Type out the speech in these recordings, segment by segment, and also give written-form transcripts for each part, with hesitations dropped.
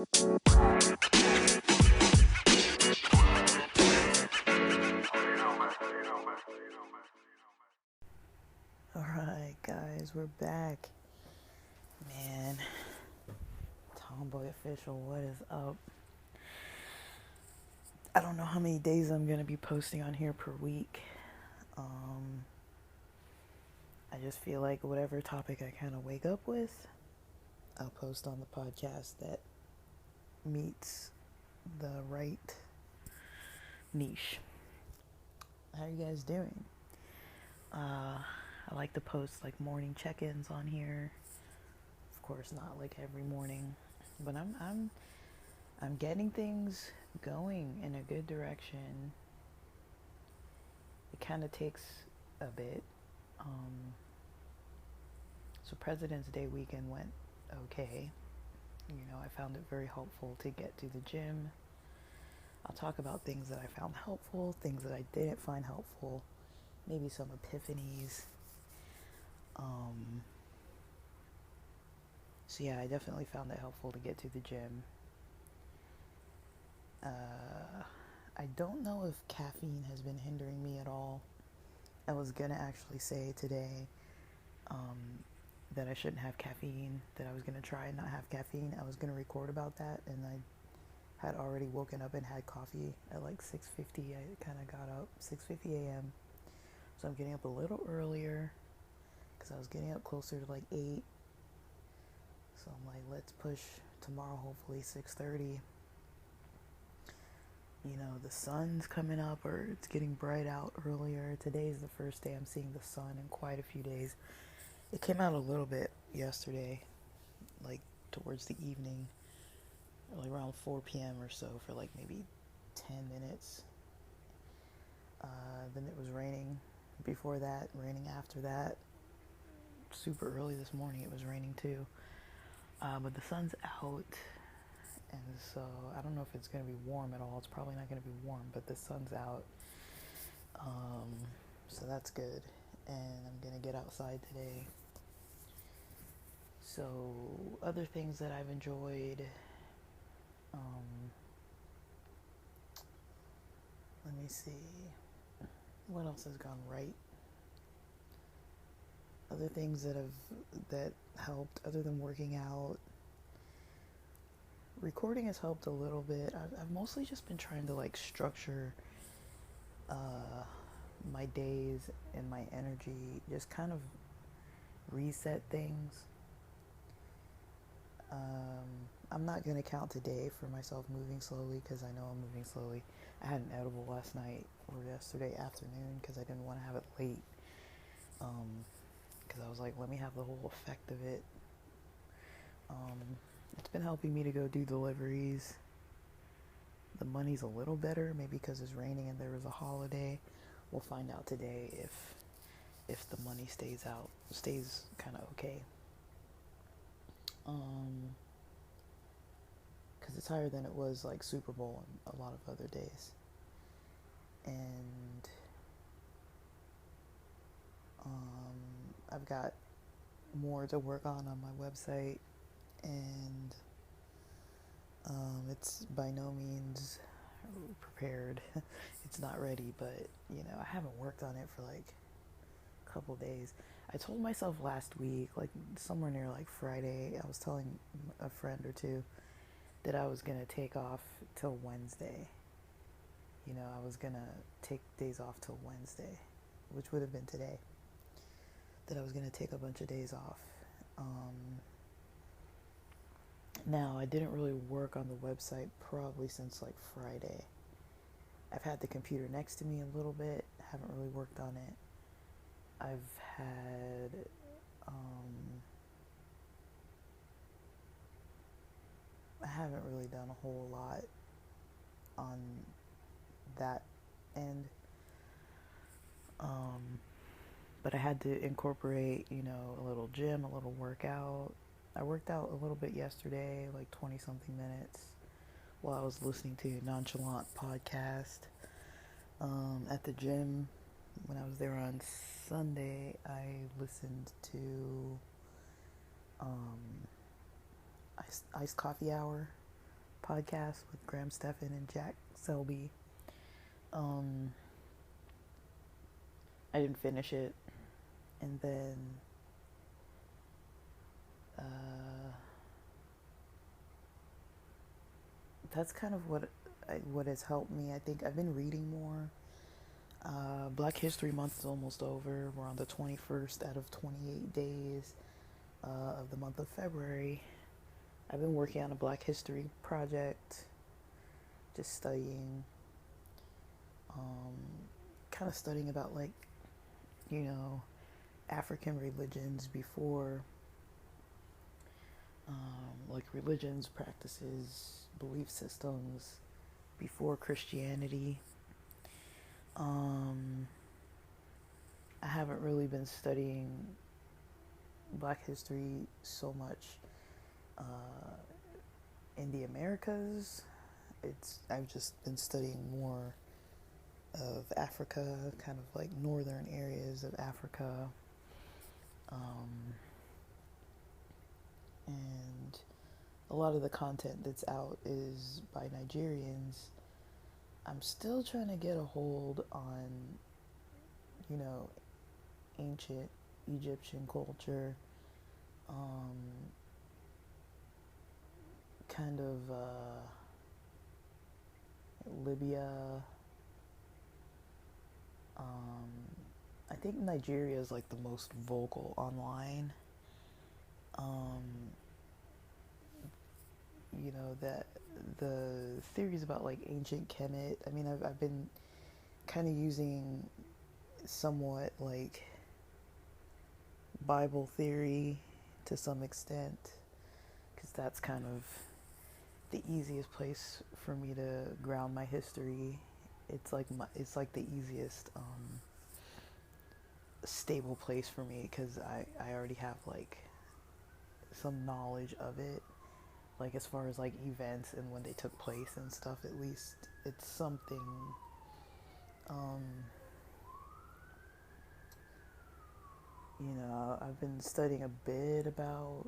Alright, guys, we're back. Man, Tomboy Official, what is up? I don't know how many days I'm gonna be posting on here per week. I just feel like whatever topic I kind of wake up with, I'll post on the podcast that meets the right niche. How are you guys doing? I like to post like morning check-ins on here. Of course, not like every morning, but I'm getting things going in a good direction. It kind of takes a bit. So President's Day weekend went okay. You know, I found it very helpful to get to the gym. I'll talk about things that I found helpful, things that I didn't find helpful, maybe some epiphanies. So yeah, I definitely found it helpful to get to the gym. I don't know if caffeine has been hindering me at all. I was gonna actually say today that I shouldn't have caffeine, that I was gonna try and not have caffeine. I was gonna record about that, and I had already woken up and had coffee at like 6:50. I kind of got up 6:50 a.m. So I'm getting up a little earlier because I was getting up closer to like 8. So I'm like, let's push tomorrow, hopefully 6:30. You know, the sun's coming up, or it's getting bright out earlier. Today's the first day I'm seeing the sun in quite a few days. It came out a little bit yesterday, like towards the evening, like around 4 p.m. or so, for like maybe 10 minutes. Then it was raining before that, raining after that. Super early this morning it was raining too. But the sun's out, and so I don't know if it's going to be warm at all. It's probably not going to be warm, but the sun's out. So that's good. And I'm going to get outside today. So other things that I've enjoyed, let me see, what else has gone right? Other things that helped, other than working out, recording has helped a little bit. I've mostly just been trying to like structure my days and my energy, just kind of reset things. I'm not going to count today for myself moving slowly, because I know I'm moving slowly. I had an edible last night or yesterday afternoon because I didn't want to have it late. Because I was like, let me have the whole effect of it. It's been helping me to go do deliveries. The money's a little better, maybe because it's raining and there was a holiday. We'll find out today if the money stays kind of okay. Because it's higher than it was like Super Bowl and a lot of other days. And I've got more to work on my website, and it's by no means prepared. It's not ready, but you know, I haven't worked on it for like a couple days. I told myself last week, like somewhere near like Friday, I was telling a friend or two that I was gonna take off till Wednesday. You know, I was gonna take days off till Wednesday, which would have been today. That I was gonna take a bunch of days off. Now, I didn't really work on the website probably since like Friday. I've had the computer next to me a little bit, haven't really worked on it. I haven't really done a whole lot on that end. But I had to incorporate, you know, a little gym, a little workout. I worked out a little bit yesterday, like 20 something minutes, while I was listening to a Nonchalant podcast. At the gym, when I was there on Sunday, I listened to Iced Coffee Hour podcast with Graham Stephan and Jack Selby. Um, I didn't finish it, and then that's kind of what has helped me. I think I've been reading more. Black History Month is almost over. We're on the 21st out of 28 days of the month of February. I've been working on a Black History project, just studying, kind of studying about African religions before, religions, practices, belief systems before Christianity. I haven't really been studying Black history so much in the Americas. I've just been studying more of Africa, kind of like northern areas of Africa, and a lot of the content that's out is by Nigerians. I'm still trying to get a hold on, ancient Egyptian culture, kind of Libya. I think Nigeria is like the most vocal online. That the theories about like ancient Kemet. I mean, I've been kind of using somewhat like Bible theory to some extent, because that's kind of the easiest place for me to ground my history. It's like the easiest stable place for me, because I already have like some knowledge of it, like as far as like events and when they took place and stuff. At least it's something. I've been studying a bit about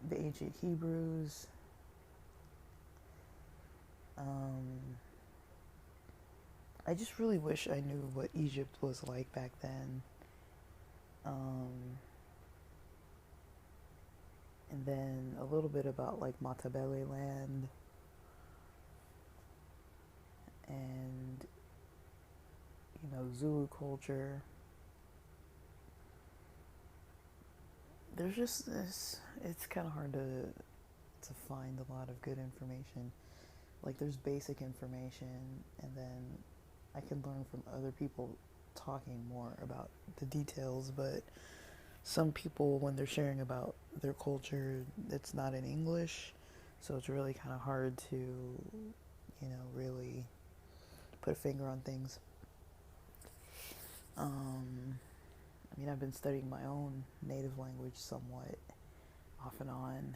the ancient Hebrews. I just really wish I knew what Egypt was like back then. And then a little bit about like Matabele land and Zulu culture. There's just this. It's kind of hard to find a lot of good information. Like there's basic information, and then I can learn from other people talking more about the details. But some people, when they're sharing about their culture, it's not in English, so it's really kind of hard to, really put a finger on things. I've been studying my own native language somewhat, off and on,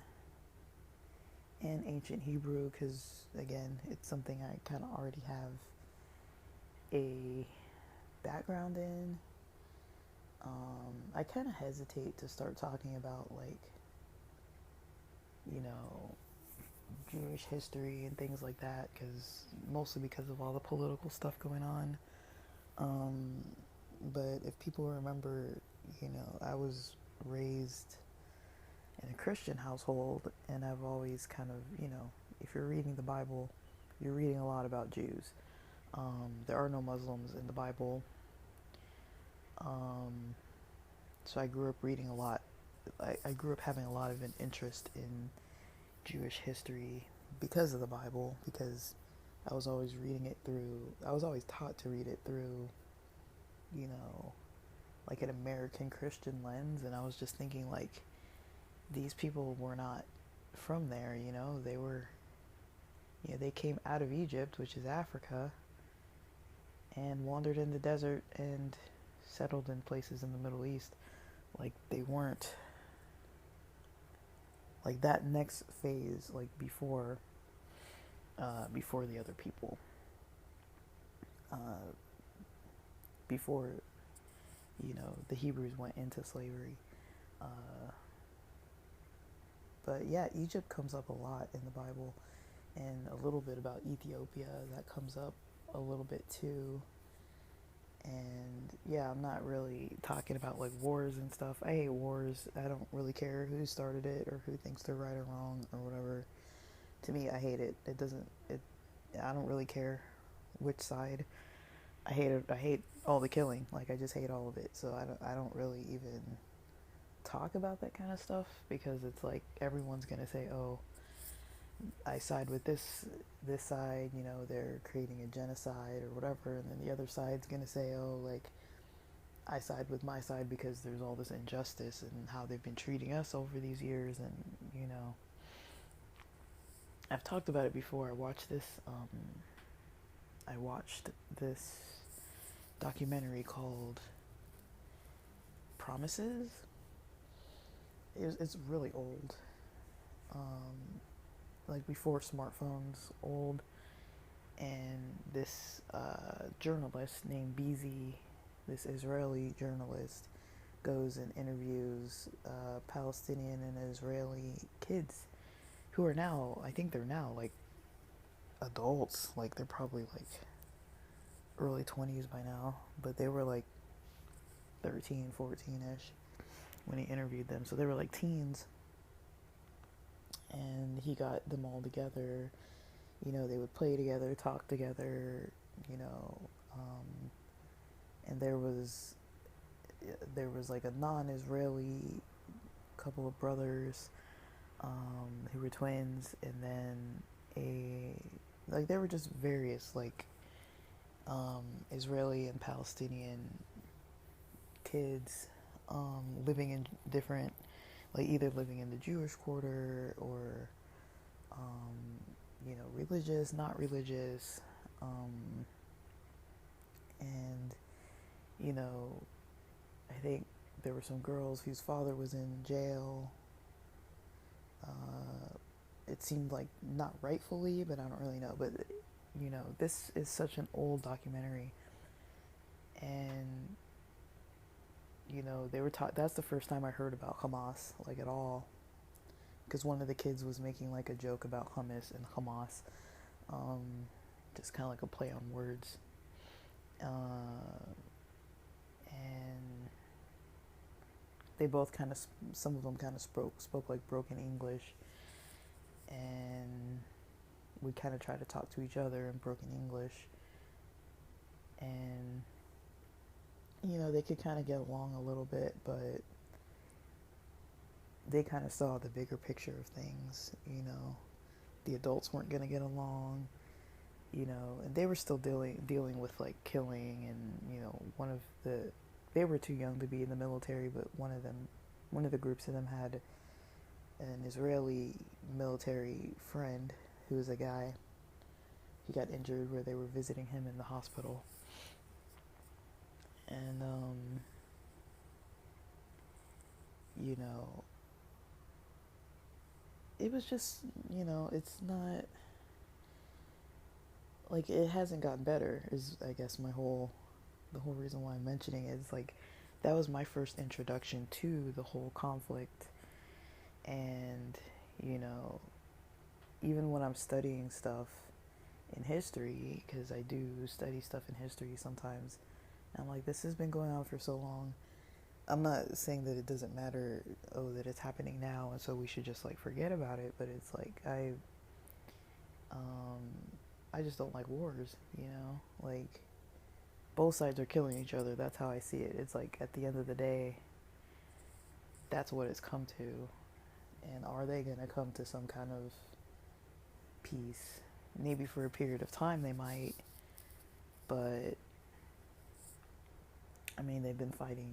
and ancient Hebrew, because, again, it's something I kind of already have a background in. I kind of hesitate to start talking about, Jewish history and things like that, mostly because of all the political stuff going on. But if people remember, I was raised in a Christian household, and I've always kind of, if you're reading the Bible, you're reading a lot about Jews. There are no Muslims in the Bible. So I grew up reading a lot. I grew up having a lot of an interest in Jewish history because of the Bible, because I was always taught to read it through, like an American Christian lens, and I was just thinking, like, these people were not from there, they were, they came out of Egypt, which is Africa, and wandered in the desert and settled in places in the Middle East. Like, they weren't, like, that next phase, like, before the other people, before, the Hebrews went into slavery. But yeah, Egypt comes up a lot in the Bible, and a little bit about Ethiopia that comes up a little bit too. And yeah, I'm not really talking about like wars and stuff. I hate wars. I don't really care who started it or who thinks they're right or wrong or whatever. To me, I hate it. It doesn't. It. I don't really care which side. I hate it. I hate all the killing. Like I just hate all of it. So I don't. I don't really even talk about that kind of stuff because it's like everyone's gonna say, "Oh, I side with this side." You know, they're creating a genocide or whatever, and then the other side's gonna say, "Oh, like I side with my side because there's all this injustice and how they've been treating us over these years." And you know, I've talked about it before. I watched this documentary called Promises. It's really old, like before smartphones, old. And this journalist named Beezy, this Israeli journalist, goes and interviews Palestinian and Israeli kids who are now, I think they're now like adults, like they're probably like early 20s by now, but they were like 13, 14-ish when he interviewed them. So they were like teens, and he got them all together. You know, they would play together, talk together, you know, and there was like a non-Israeli couple of brothers who were twins, and then a like there were just various like Israeli and Palestinian kids living in different, like either living in the Jewish quarter or you know, religious, not religious, and you know, I think there were some girls whose father was in jail. It seemed like not rightfully, but I don't really know. But you know, this is such an old documentary, and you know, they were taught. That's the first time I heard about Hamas, like at all, because one of the kids was making like a joke about hummus and Hamas, um, just kind of like a play on words, and they both kind of, some of them kind of spoke like broken English, and we kind of try to talk to each other in broken English, and you know, they could kind of get along a little bit, but they kind of saw the bigger picture of things. You know, the adults weren't going to get along, you know, and they were still dealing with like killing, and you know, they were too young to be in the military, but one of the groups of them had an Israeli military friend who was a guy. He got injured where they were visiting him in the hospital, and you know, it was just, you know, it's not like it hasn't gotten better. Is I guess the whole reason why I'm mentioning it is like that was my first introduction to the whole conflict, and you know, even when I'm studying stuff in history, because I do study stuff in history sometimes, I'm like, this has been going on for so long. I'm not saying that it doesn't matter, oh, that it's happening now, and so we should just like forget about it. But it's like um, I just don't like wars. You know, like both sides are killing each other. That's how I see it. It's like at the end of the day, that's what it's come to. And are they gonna come to some kind of peace? Maybe for a period of time they might, but I mean, they've been fighting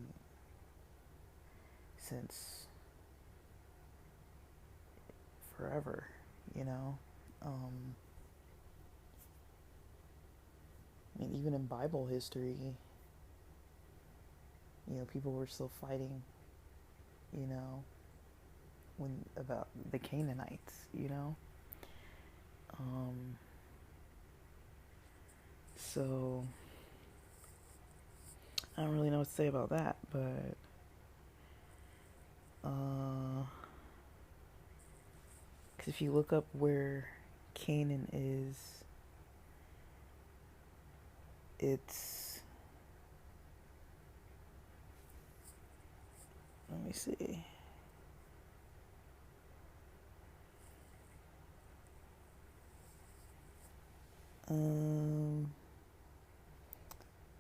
since forever, you know. Um, I mean, even in Bible history, you know, people were still fighting, you know, when about the Canaanites, you know. Um, so I don't really know what to say about that, but Because if you look up where Canaan is, it's, let me see. Um,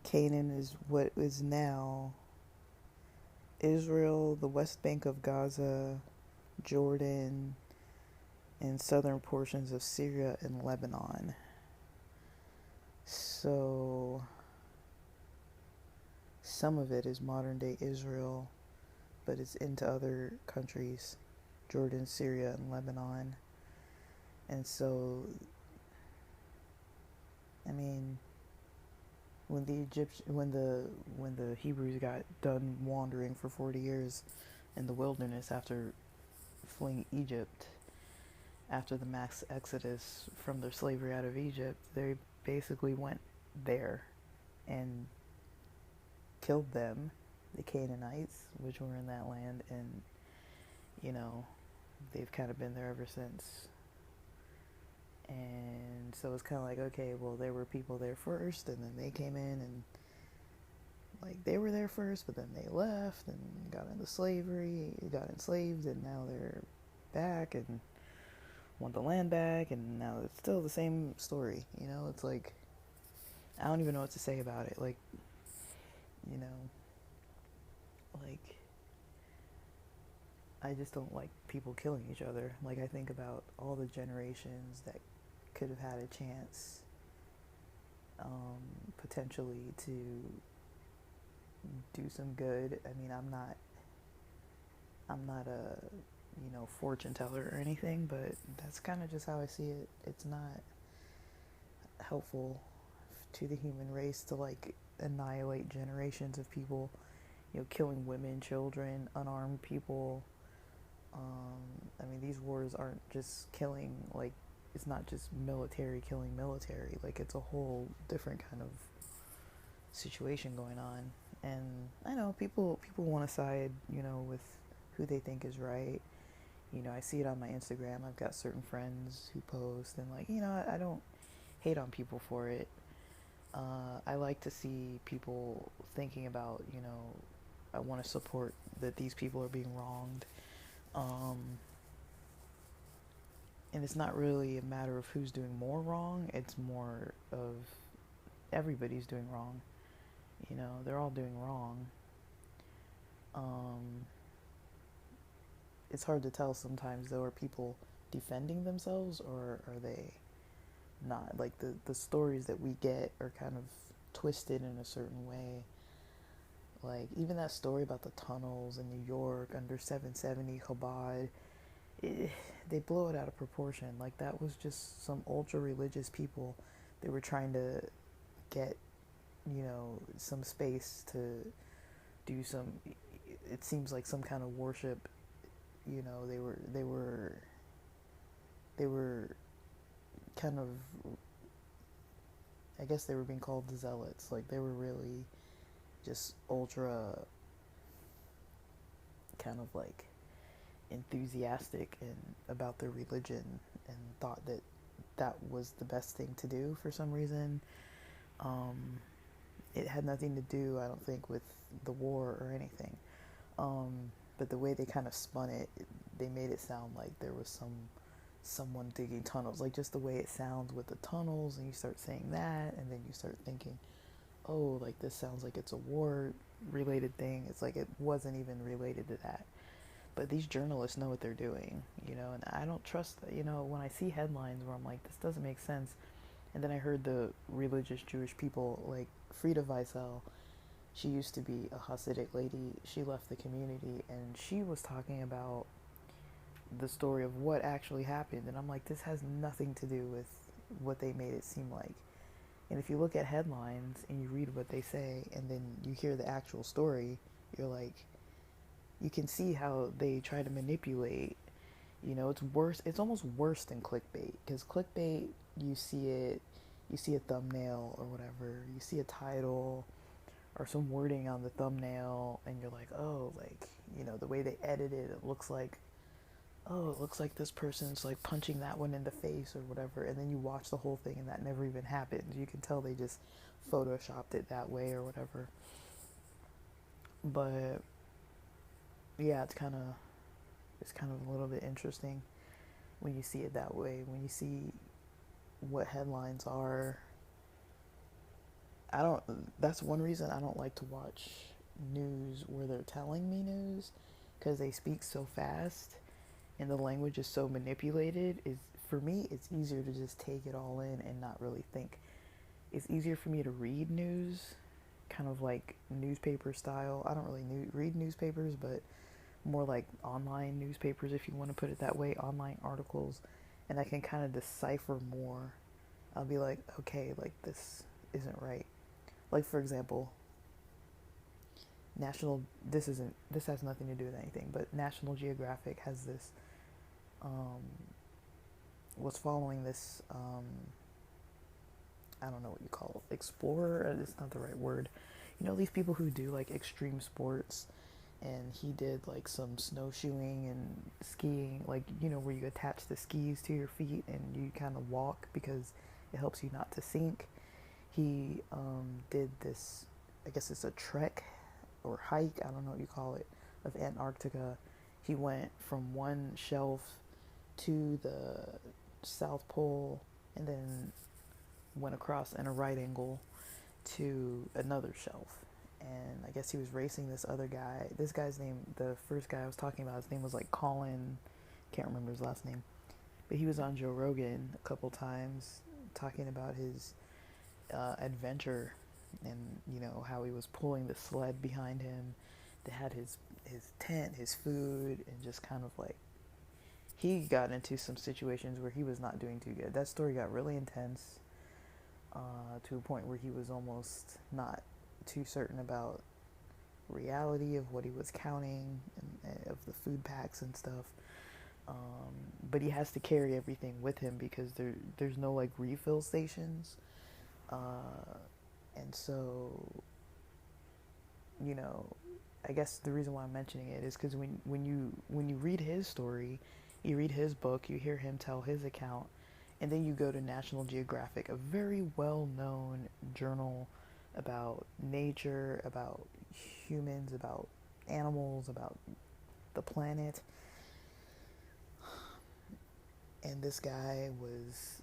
Canaan is what is now Israel, the West Bank of Gaza, Jordan, and southern portions of Syria and Lebanon. So some of it is modern day Israel, but it's into other countries, Jordan, Syria, and Lebanon. And so, I mean, when the Hebrews got done wandering for 40 years in the wilderness after fleeing Egypt, after the mass exodus from their slavery out of Egypt, they basically went there and killed them, the Canaanites, which were in that land, and you know, they've kind of been there ever since. And so it's kind of like, okay, well, there were people there first, and then they came in, and like they were there first, but then they left and got into slavery, got enslaved, and now they're back and want the land back, and now it's still the same story. You know, it's like I don't even know what to say about it. Like, you know, like I just don't like people killing each other. Like I think about all the generations that could have had a chance, potentially to do some good. I mean, I'm not a, you know, fortune teller or anything, but that's kind of just how I see it. It's not helpful to the human race to like annihilate generations of people, you know, killing women, children, unarmed people. I mean, these wars aren't just killing, like, it's not just military killing military. Like, it's a whole different kind of situation going on. And I know people want to side, you know, with who they think is right. You know, I see it on my Instagram. I've got certain friends who post, and like, you know, I don't hate on people for it. I like to see people thinking about, you know, I want to support that these people are being wronged. Um, and it's not really a matter of who's doing more wrong, it's more of everybody's doing wrong. You know, they're all doing wrong. Um, it's hard to tell sometimes, though, are people defending themselves or are they not? Like, the stories that we get are kind of twisted in a certain way. Like, even that story about the tunnels in New York under 770 Chabad, it, they blow it out of proportion. Like, that was just some ultra religious people. They were trying to get, you know, some space to do some, it seems like some kind of worship. You know, they were kind of, I guess they were being called the zealots. Like, they were really just ultra kind of like enthusiastic and about their religion, and thought that that was the best thing to do for some reason. Um, it had nothing to do, I don't think, with the war or anything. But the way they kind of spun it, they made it sound like there was someone digging tunnels. Like, just the way it sounds with the tunnels, and you start saying that, and then you start thinking, oh, like this sounds like it's a war related thing. It's like it wasn't even related to that. But these journalists know what they're doing, you know, and I don't trust, you know, when I see headlines where I'm like, this doesn't make sense. And then I heard the religious Jewish people, like Frida Weissel, she used to be a Hasidic lady. She left the community, and she was talking about the story of what actually happened. And I'm like, this has nothing to do with what they made it seem like. And if you look at headlines and you read what they say and then you hear the actual story, you're like, you can see how they try to manipulate. You know, it's worse. It's almost worse than clickbait, because clickbait, you see it, you see a thumbnail or whatever, you see a title or some wording on the thumbnail, and you're like, oh, like, you know, the way they edit it, it looks like oh, it looks like this person's like punching that one in the face or whatever, and then you watch the whole thing and that never even happened. You can tell they just photoshopped it that way or whatever. But yeah, it's kind of a little bit interesting when you see it that way. When you see what headlines are, I don't. That's one reason I don't like to watch news where they're telling me news, because they speak so fast and the language is so manipulated. Is for me, it's easier to just take it all in and not really think. It's easier for me to read news, kind of like newspaper style. I don't really read newspapers, but more like online newspapers, if you want to put it that way, online articles, and I can kind of decipher more. I'll be like, okay, like this isn't right. Like for example, National. This isn't. This has nothing to do with anything. But National Geographic has this. Um, was following this. I don't know what you call it. Explorer. It's not the right word. You know these people who do like extreme sports, and he did like some snowshoeing and skiing, like where you attach the skis to your feet and you kind of walk because it helps you not to sink. He did this. I guess it's a trek or hike. I don't know what you call it, of Antarctica. He went from one shelf to the South Pole and then went across in a right angle to another shelf. And I guess he was racing this other guy. This guy's name, the first guy I was talking about, his name was like Colin, can't remember his last name. But he was on Joe Rogan a couple times talking about his adventure, and how he was pulling the sled behind him that had his tent, his food, and just kind of like he got into some situations where he was not doing too good. That story got really intense, to a point where he was almost not too certain about reality of what he was counting and of the food packs and stuff. But he has to carry everything with him because there's no like refill stations, and so you know I guess the reason why I'm mentioning it is because when you read his story, you read his book, you hear him tell his account, and then you go to National Geographic, a very well-known journal about nature, about humans, about animals, about the planet. And this guy was,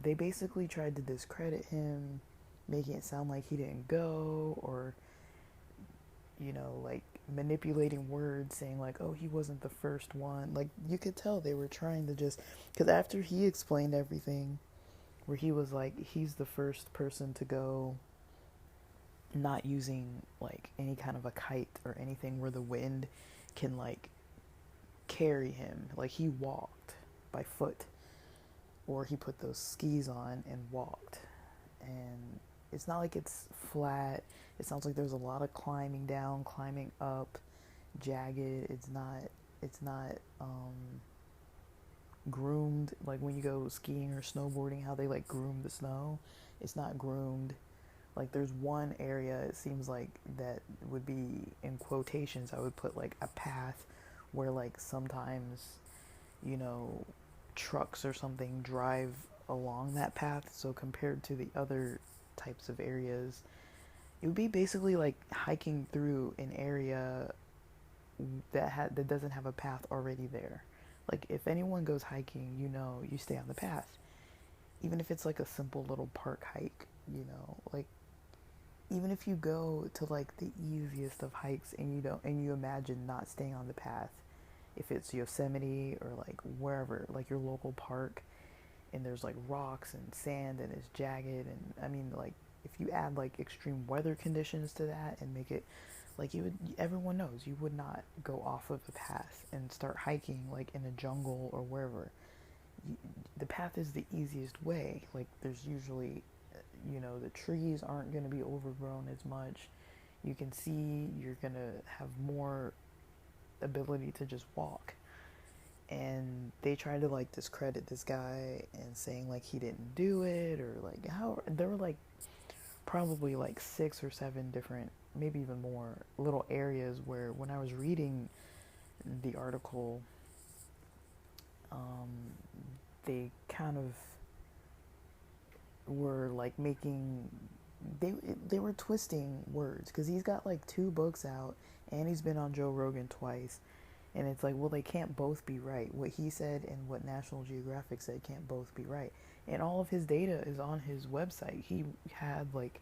they basically tried to discredit him, making it sound like he didn't go, or like manipulating words, saying like, oh, he wasn't the first one. Like, you could tell they were trying to just, because after he explained everything, where he was like, he's the first person to go not using like any kind of a kite or anything where the wind can like carry him. Like, he walked by foot, or he put those skis on and walked. And it's not like it's flat. It sounds like there's a lot of climbing down, climbing up, jagged. It's not groomed like when you go skiing or snowboarding, how they like groom the snow. It's not groomed. Like, there's one area, it seems like, that would be, in quotations, I would put like a path where like sometimes, you know, trucks or something drive along that path. So compared to the other types of areas, it would be basically like hiking through an area that doesn't have a path already there. Like, if anyone goes hiking, you stay on the path. Even if it's like a simple little park hike, like, even if you go to like the easiest of hikes and you imagine not staying on the path, if it's Yosemite or like wherever, like your local park, and there's like rocks and sand and it's jagged, and I mean, like, if you add like extreme weather conditions to that and make it like, everyone knows you would not go off of the path and start hiking like in a jungle or wherever. The path is the easiest way. Like, there's usually, the trees aren't going to be overgrown as much. You can see, you're going to have more ability to just walk. And they tried to like discredit this guy and saying like he didn't do it, or like how there were like probably like 6 or 7 different, maybe even more, little areas where when I was reading the article, they kind of were like making they were twisting words because he's got like 2 books out and he's been on Joe Rogan twice, and it's like, well, they can't both be right. What he said and what National Geographic said can't both be right, and all of his data is on his website. He had like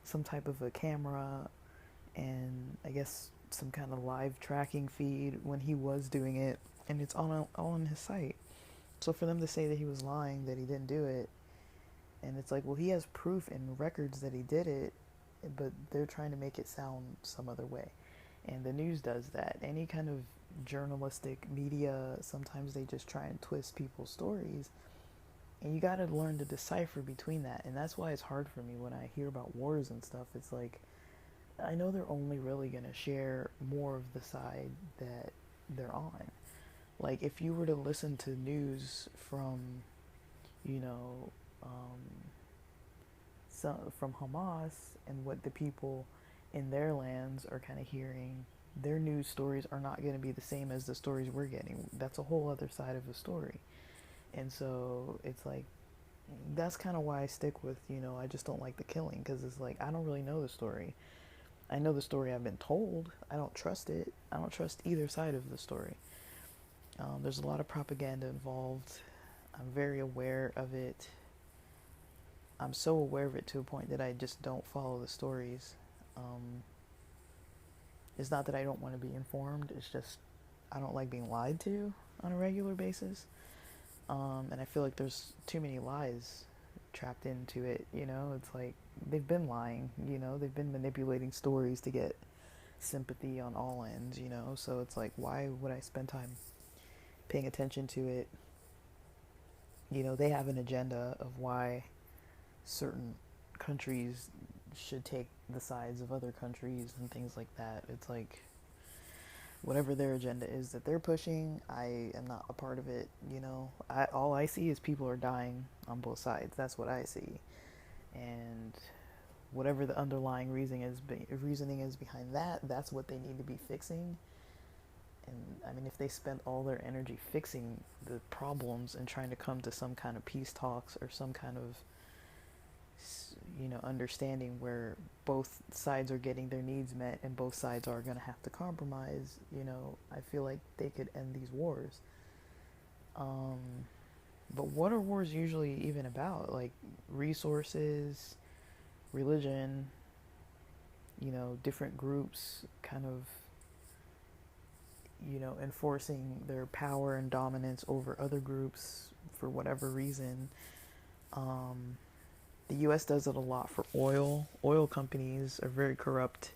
some type of a camera and I guess some kind of live tracking feed when he was doing it, and it's all on his site. So for them to say that he was lying, that he didn't do it, and it's like, well, he has proof and records that he did it, but they're trying to make it sound some other way. And the news does that. Any kind of journalistic media, sometimes they just try and twist people's stories. And you got to learn to decipher between that. And that's why it's hard for me when I hear about wars and stuff. It's like, I know they're only really going to share more of the side that they're on. Like, if you were to listen to news from, you know, from Hamas and what the people in their lands are kind of hearing, their news stories are not going to be the same as the stories we're getting. That's a whole other side of the story. And so it's like, that's kind of why I stick with, I just don't like the killing, because it's like, I don't really know the story. I know the story I've been told. I don't trust it. I don't trust either side of the story. There's a lot of propaganda involved. I'm very aware of it. I'm so aware of it to a point that I just don't follow the stories. It's not that I don't want to be informed. It's just I don't like being lied to on a regular basis. And I feel like there's too many lies trapped into it. It's like they've been lying. They've been manipulating stories to get sympathy on all ends. So it's like, why would I spend time paying attention to it? They have an agenda of why certain countries should take the sides of other countries and things like that. It's like, whatever their agenda is that they're pushing, I am not a part of it. All I see is people are dying on both sides. That's what I see. And whatever the underlying reasoning is behind that, that's what they need to be fixing. And I mean, if they spend all their energy fixing the problems and trying to come to some kind of peace talks or some kind of understanding where both sides are getting their needs met and both sides are going to have to compromise, I feel like they could end these wars. But what are wars usually even about? Like resources, religion, different groups kind of, enforcing their power and dominance over other groups for whatever reason. The U.S. does it a lot for oil. Oil companies are very corrupt,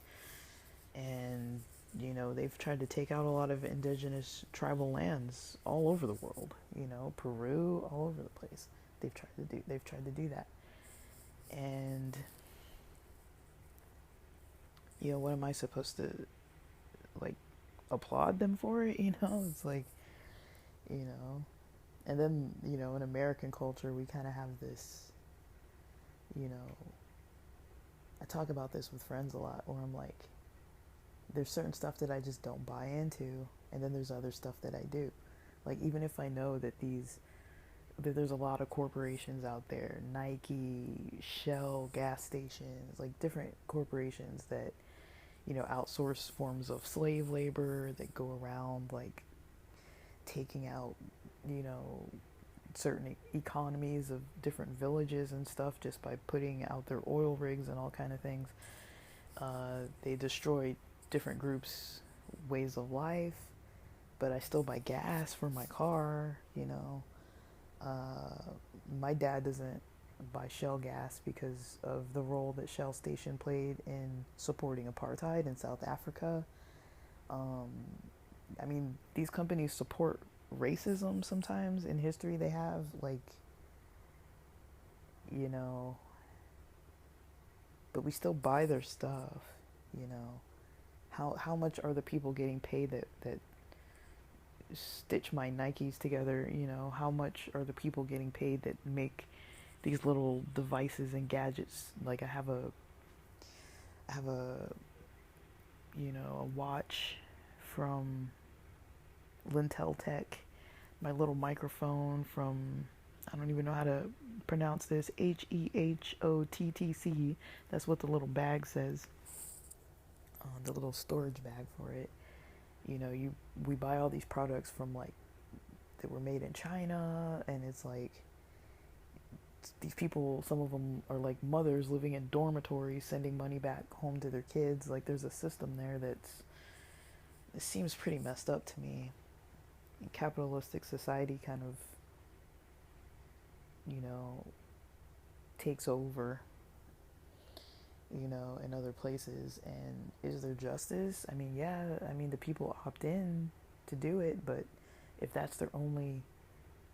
and they've tried to take out a lot of indigenous tribal lands all over the world. Peru, all over the place. They've tried to do that, and what am I supposed to like applaud them for it? It's like, and then in American culture we kind of have this. I talk about this with friends a lot, where I'm like, there's certain stuff that I just don't buy into, and then there's other stuff that I do. Like, even if I know that there's a lot of corporations out there, Nike, Shell, gas stations, like different corporations that, outsource forms of slave labor, that go around like taking out, certain economies of different villages and stuff just by putting out their oil rigs and all kind of things. They destroy different groups' ways of life, but I still buy gas for my car. My dad doesn't buy Shell gas because of the role that Shell Station played in supporting apartheid in South Africa. I mean, these companies support racism sometimes in history. They have, like, but we still buy their stuff. How much are the people getting paid that stitch my Nikes together? How much are the people getting paid that make these little devices and gadgets? Like, I have a a watch from Lintel Tech, my little microphone from I don't even know how to pronounce this. Hehottc. That's what the little bag says. The little storage bag for it. You know, we buy all these products from like that were made in China, and it's like these people, some of them are like mothers living in dormitories, sending money back home to their kids. Like there's a system there that's it seems pretty messed up to me. And capitalistic society kind of, you know, takes over, you know, in other places. And is there justice? I mean, yeah, I mean, the people opt in to do it, but if that's their only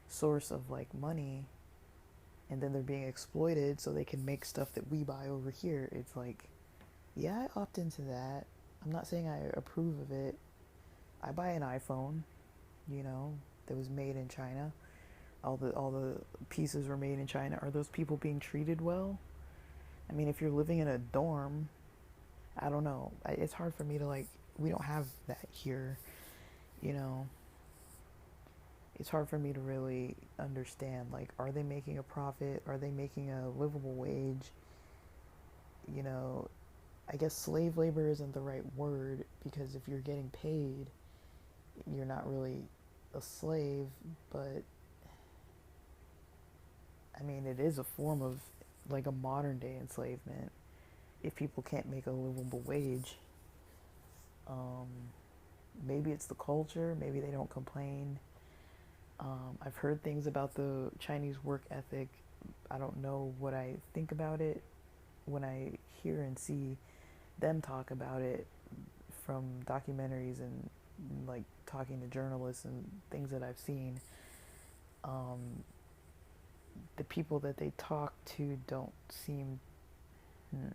source of like money, and then they're being exploited so they can make stuff that we buy over here, it's like, yeah, I opt into that. I'm not saying I approve of it. I buy an iPhone, you know, that was made in China. All the pieces were made in China. Are those people being treated well? I mean, if you're living in a dorm, I don't know. It's hard for me to like. We don't have that here, you know. It's hard for me to really understand. Like, are they making a profit? Are they making a livable wage? You know, I guess slave labor isn't the right word because if you're getting paid, you're not really a slave, but I mean, it is a form of like a modern day enslavement if people can't make a livable wage. Um, Maybe it's the culture, maybe they don't complain. I've heard things about the Chinese work ethic. I don't know what I think about it when I hear and see them talk about it from documentaries and like talking to journalists and things that I've seen. Um, the people that they talk to don't seem. Hmm,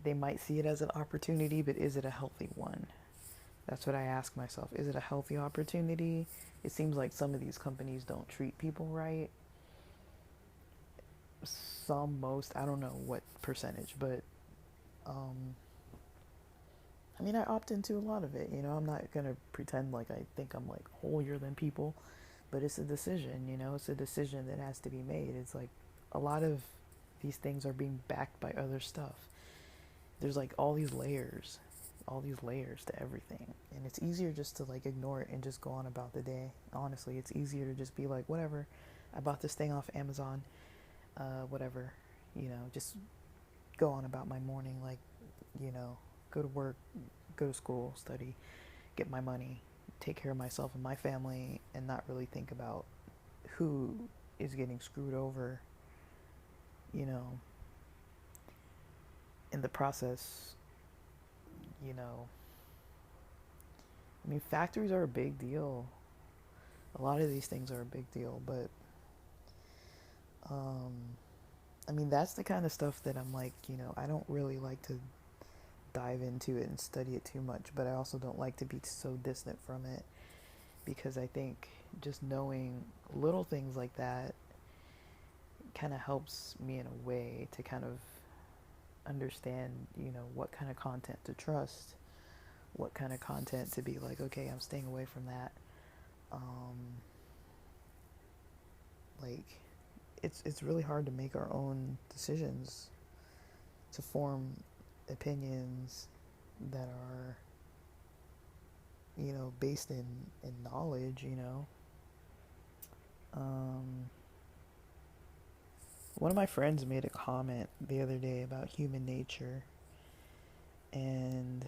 they might see it as an opportunity, but is it a healthy one? That's what I ask myself. Is it a healthy opportunity? It seems like some of these companies don't treat people right. Some, most, I don't know what percentage, but um, I mean, I opt into a lot of it. You know, I'm not gonna pretend like I think I'm like holier than people, but it's a decision. You know, it's a decision that has to be made. It's like a lot of these things are being backed by other stuff. There's like all these layers to everything, and it's easier just to like ignore it and just go on about the day. Honestly, it's easier to just be like, whatever, I bought this thing off Amazon, whatever, you know, just go on about my morning, like, you know, go to work, go to school, study, get my money, take care of myself and my family, and not really think about who is getting screwed over, you know, in the process. You know, I mean, factories are a big deal. A lot of these things are a big deal, but um, I mean, that's the kind of stuff that I'm like, you know, I don't really like to dive into it and study it too much, but I also don't like to be so distant from it because I think just knowing little things like that kind of helps me in a way to kind of understand, you know, what kind of content to trust, what kind of content to be like, okay, I'm staying away from that. Um, like, it's really hard to make our own decisions, to form opinions that are, you know, based in knowledge, you know. Um, One of my friends made a comment the other day about human nature and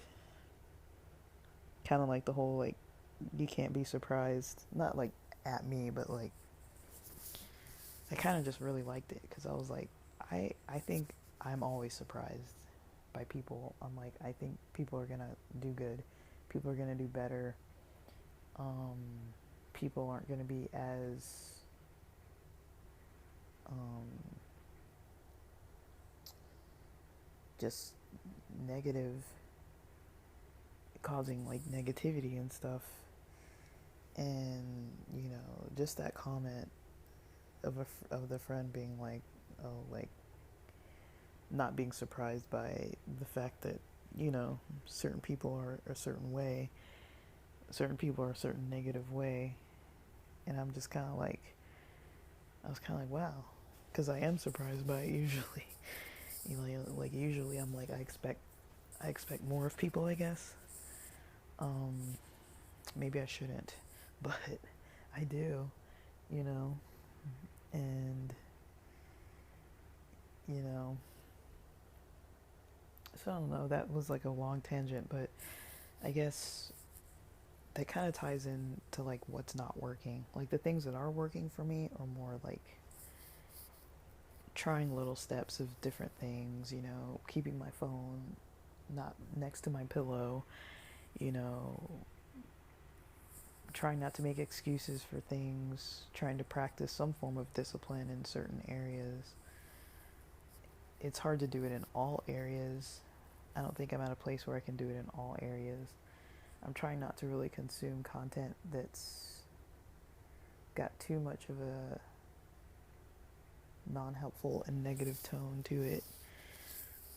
kind of like the whole like you can't be surprised, not like at me, but like I kind of just really liked it because I was like, I think I'm always surprised by people. I'm like, I think people are gonna do good, people are gonna do better. Um, People aren't gonna be as um, just negative, causing like negativity and stuff. And you know, just that comment of the friend being like, oh, like not being surprised by the fact that, you know, certain people are a certain way, certain people are a certain negative way, and I'm just kind of like, I was kind of like, wow, because I am surprised by it usually. Like usually I'm like I expect more of people, I guess. Um, Maybe I shouldn't, but I do, you know, and you know, so I don't know. That was like a long tangent, but I guess that kind of ties in to like what's not working. Like the things that are working for me are more like trying little steps of different things, keeping my phone not next to my pillow, you know, trying not to make excuses for things, trying to practice some form of discipline in certain areas. It's hard to do it in all areas. I don't think I'm at a place where I can do it in all areas. I'm trying not to really consume content that's got too much of a non-helpful and negative tone to it.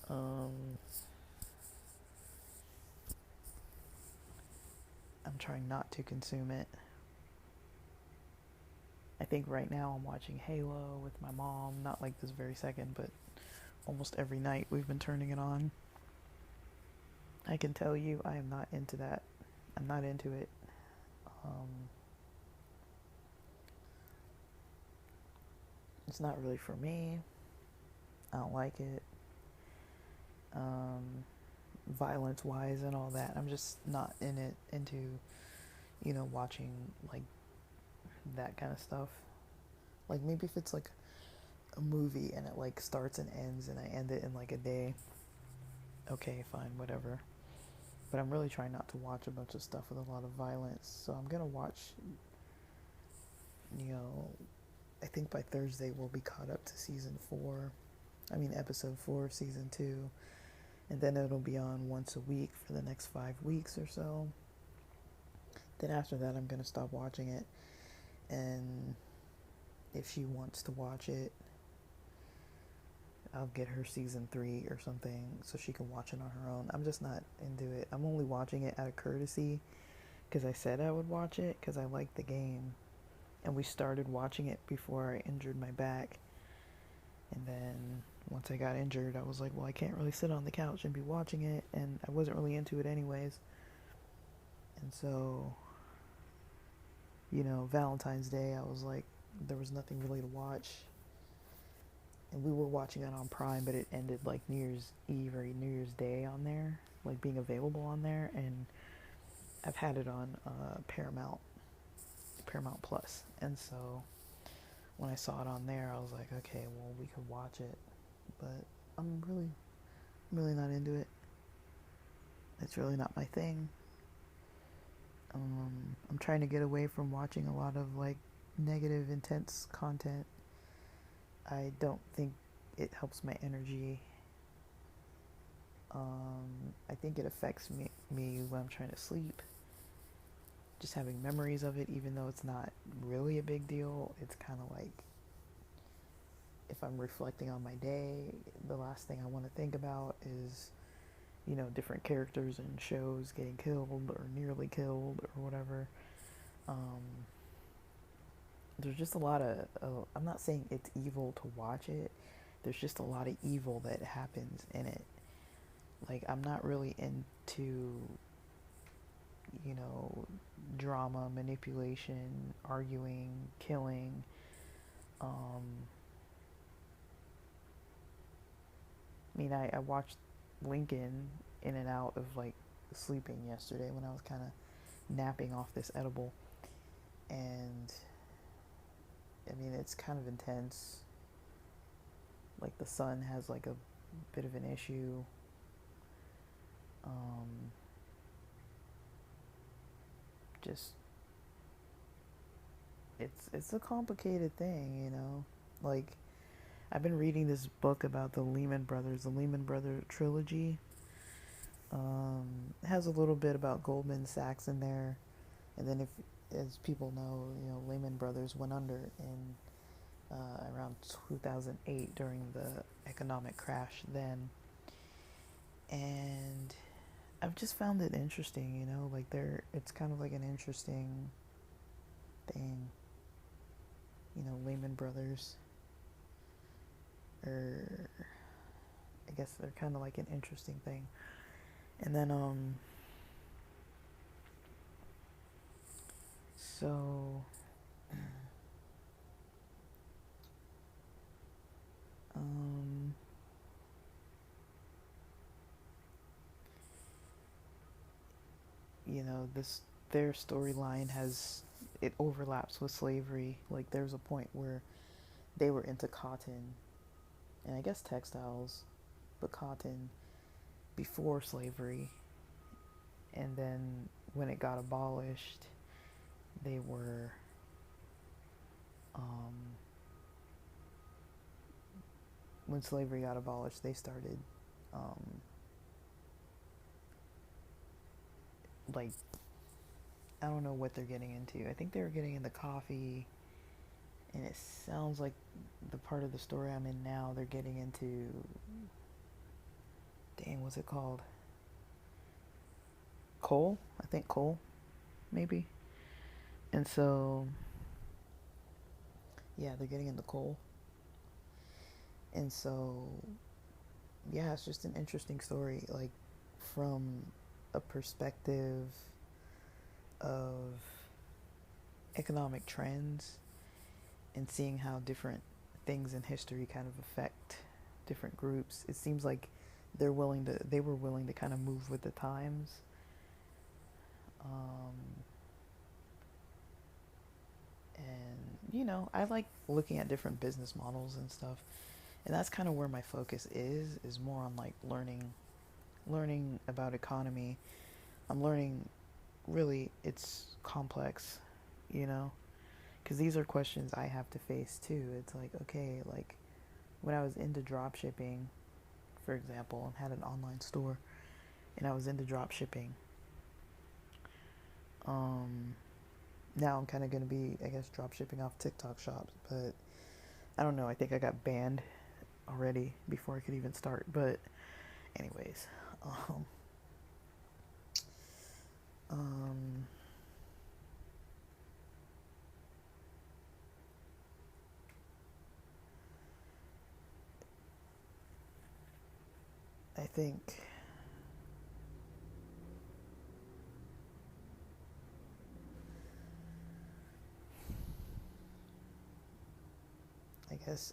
Um, I'm trying not to consume it. I think right now I'm watching Halo with my mom, not like this very second, but almost every night we've been turning it on. I can tell you I am not into that. I'm not into it. Um, it's not really for me. I don't like it. Violence wise and all that. I'm just not into, watching like that kind of stuff. Like maybe if it's like a movie and it like starts and ends and I end it in like a day, okay, fine, whatever. But I'm really trying not to watch a bunch of stuff with a lot of violence. So I'm gonna watch, you know, I think by Thursday we'll be caught up to episode 4 of season 2. And then it'll be on once a week for the next 5 weeks or so. Then after that, I'm gonna stop watching it. And if she wants to watch it, I'll get her season 3 or something so she can watch it on her own. I'm just not into it. I'm only watching it out of courtesy because I said I would watch it because I like the game. And we started watching it before I injured my back. And then once I got injured, I was like, well, I can't really sit on the couch and be watching it. And I wasn't really into it anyways. And so, Valentine's Day, I was like, there was nothing really to watch. And we were watching it on Prime, but it ended like New Year's Eve or New Year's Day on there, like being available on there. And I've had it on Paramount Plus. And so when I saw it on there, I was like, okay, well, we could watch it. But I'm really not into it. It's really not my thing. I'm trying to get away from watching a lot of like negative, intense content. I don't think it helps my energy. I think it affects me when I'm trying to sleep. Just having memories of it, even though it's not really a big deal, it's kind of like if I'm reflecting on my day, the last thing I want to think about is, different characters in shows getting killed or nearly killed or whatever. There's just a lot of, I'm not saying it's evil to watch it, there's just a lot of evil that happens in it. Like, I'm not really into, drama, manipulation, arguing, killing. I watched Lincoln in and out of like sleeping yesterday when I was kind of napping off this edible. And it's kind of intense. Like the son has like a bit of an issue. Just it's a complicated thing. Like I've been reading this book about the Lehman Brothers, the Lehman Brothers trilogy. It has a little bit about Goldman Sachs in there, and then if, as people know, Lehman Brothers went under in around 2008 during the economic crash then, and I've just found it interesting, like it's kind of like an interesting thing. Lehman Brothers, or I guess they're kind of like an interesting thing. And then, so, um, this their storyline it overlaps with slavery. Like there's a point where they were into cotton and I guess textiles, but cotton before slavery. And then when it got abolished, they were um, when slavery got abolished, they started like I don't know what they're getting into. I think they were getting into coffee, and it sounds like the part of the story I'm in now, they're getting into, dang, what's it called? Coal? I think coal, maybe. And so, yeah, they're getting into coal. And so, yeah, it's just an interesting story, like from a perspective of economic trends and seeing how different things in history kind of affect different groups. It seems like they were willing to kind of move with the times. And I like looking at different business models and stuff. And that's kind of where my focus is more on like learning about economy. I'm learning, really, it's complex, you know, because these are questions I have to face too. It's like, okay, like when I was into drop shipping, for example, and had an online store, and I was into drop shipping, now I'm kind of going to be, I guess, drop shipping off TikTok shops, but I don't know. I think I got banned already before I could even start. But anyways, um, um, I think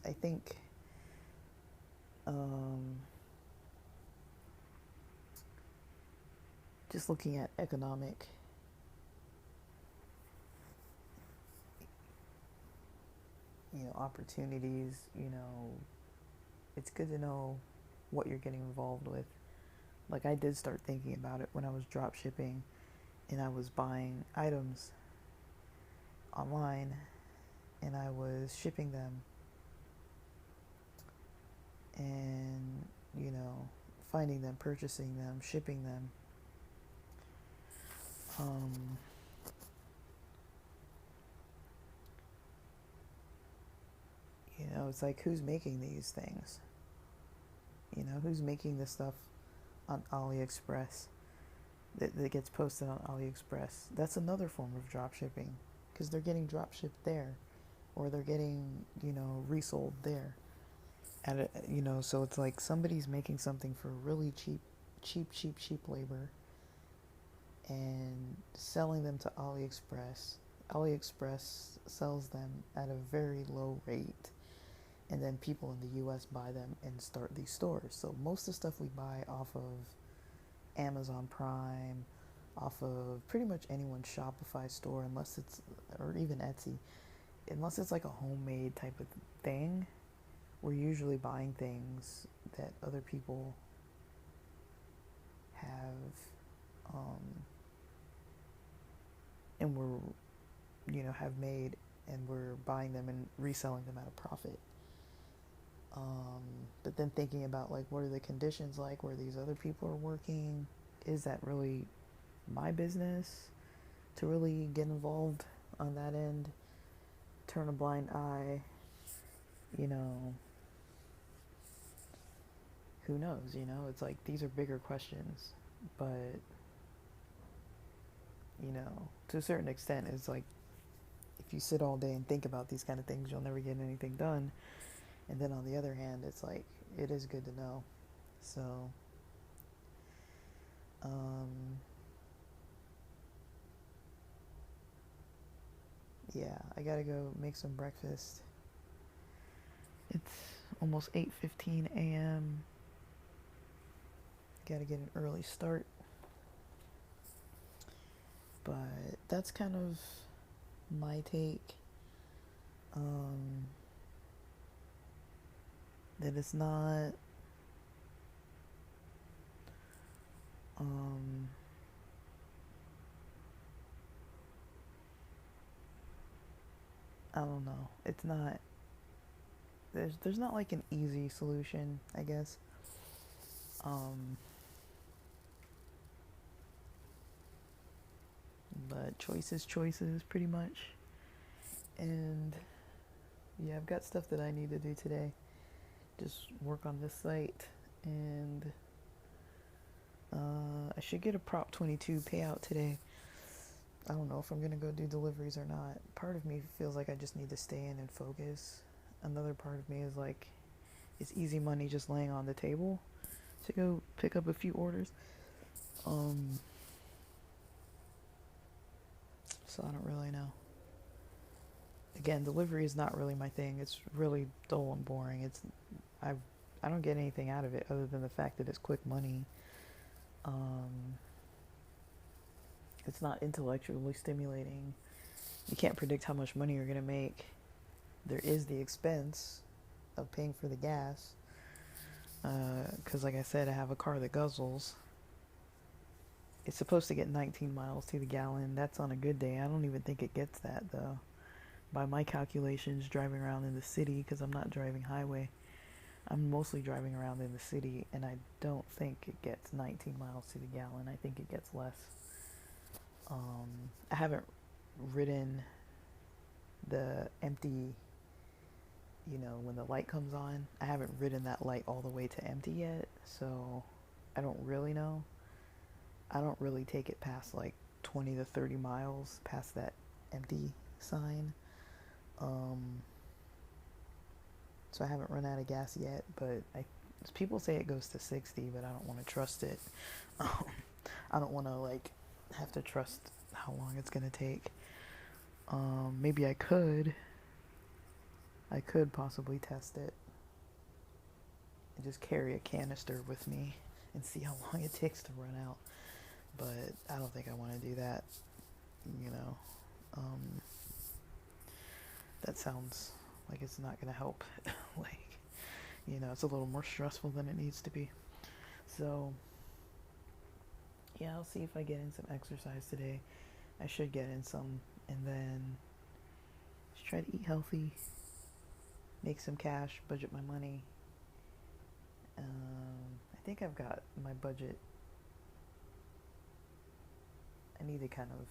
I think um, just looking at economic, opportunities, it's good to know what you're getting involved with. Like I did start thinking about it when I was drop shipping and I was buying items online and I was shipping them and, finding them, purchasing them, shipping them. Um, it's like who's making these things? Who's making this stuff on AliExpress that gets posted on AliExpress? That's another form of drop shipping because they're getting drop shipped there or they're getting, resold there. So it's like somebody's making something for really cheap labor and selling them to AliExpress. AliExpress sells them at a very low rate, and then people in the US buy them and start these stores. So most of the stuff we buy off of Amazon Prime, off of pretty much anyone's Shopify store, unless it's, or even Etsy, unless it's like a homemade type of thing, we're usually buying things that other people have, and have made, and we're buying them and reselling them at a profit. But then thinking about like, what are the conditions like where these other people are working? Is that really my business to really get involved on that end? Turn a blind eye, who knows, it's like these are bigger questions, but to a certain extent it's like if if you sit all day and think about these kind of things, you'll never get anything done. And then on the other hand, it's like, it is good to know. So, yeah, I gotta go make some breakfast. It's almost 8:15 a.m. Gotta get an early start. But that's kind of my take. That it's not I don't know. It's not there's not like an easy solution, I guess. Um but choices pretty much. And yeah, I've got stuff that I need to do today. Just work on this site, and I should get a Prop 22 payout today. I don't know if I'm gonna go do deliveries or not. Part of me feels like I just need to stay in and focus. Another part of me is like, it's easy money just laying on the table to go pick up a few orders. So I don't really know. Again, delivery is not really my thing. It's really dull and boring. I don't get anything out of it other than the fact that it's quick money. It's not intellectually stimulating. You can't predict how much money you're gonna make. There is the expense of paying for the gas. Because like I said, I have a car that guzzles. It's supposed to get 19 miles to the gallon. That's on a good day. I don't even think it gets that though. By my calculations, driving around in the city, because I'm not driving highway, I'm mostly driving around in the city, and I don't think it gets 19 miles to the gallon. I think it gets less. I haven't ridden the empty, when the light comes on, I haven't ridden that light all the way to empty yet, so I don't really know. I don't really take it past like 20 to 30 miles past that empty sign. So I haven't run out of gas yet, but people say it goes to 60, but I don't want to trust it. I don't want to have to trust how long it's gonna take. Maybe I could possibly test it and just carry a canister with me and see how long it takes to run out. But I don't think I want to do that. That sounds like it's not gonna help. It's a little more stressful than it needs to be. So yeah, I'll see if I get in some exercise today. I should get in some, and then just try to eat healthy, make some cash, budget my money. I think I've got my budget. I need to kind of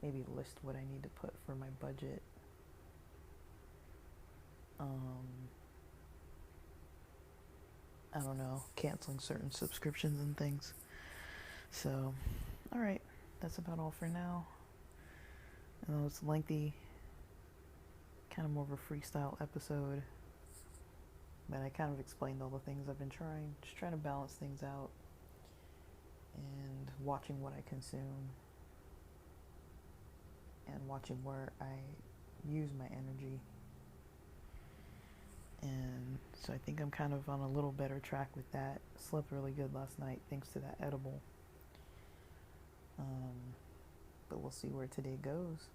maybe list what I need to put for my budget. I don't know, canceling certain subscriptions and things. So, alright, that's about all for now. I know it's lengthy, kind of more of a freestyle episode, but I kind of explained all the things I've been just trying to balance things out and watching what I consume and watching where I use my energy. And so I think I'm kind of on a little better track with that. Slept really good last night thanks to that edible. But we'll see where today goes.